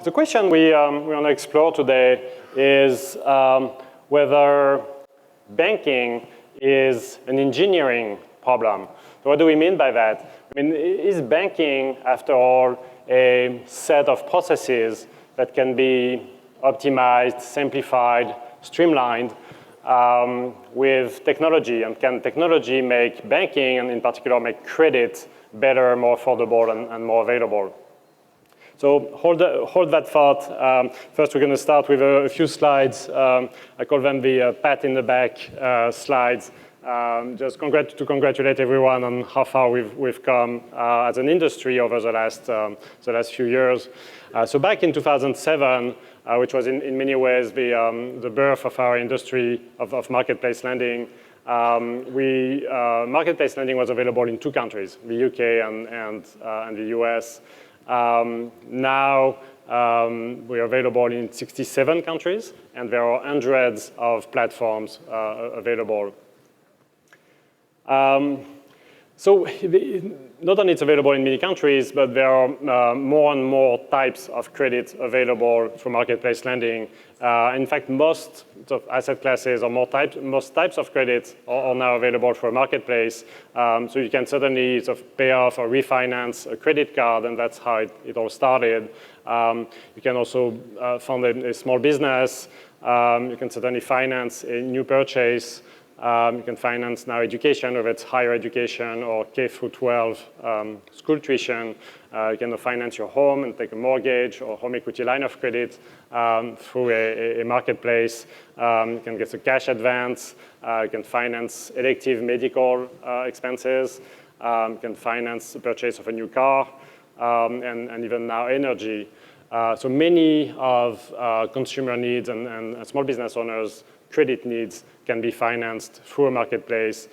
The question we want to explore today is whether banking is an engineering problem. So what do we mean by that? I mean, is banking, after all, a set of processes that can be optimized, simplified, streamlined with technology? And can technology make banking, and in particular make credit, better, more affordable, and more available? So hold that thought. First, we're going to start with a few slides. I call them the pat in the back slides. Just to congratulate everyone on how far we've come as an industry over the last few years. So back in 2007, which was in many ways the birth of our industry of marketplace lending, marketplace lending was available in 2 countries, the UK and the US. Now we are available in 67 countries, and there are hundreds of platforms available. So not only it's available in many countries, but there are more and more types of credit available for marketplace lending. In fact, most asset classes or most types of credit are now available for a marketplace. So you can certainly pay off or refinance a credit card, and that's how it all started. You can also fund a small business. You can certainly finance a new purchase. You can finance now education, whether it's higher education or K through 12 school tuition. You can finance your home and take a mortgage or home equity line of credit through a marketplace. You can get a cash advance. You can finance elective medical expenses. You can finance the purchase of a new car, and even now energy. So many of consumer needs and small business owners' credit needs can be financed through a marketplace,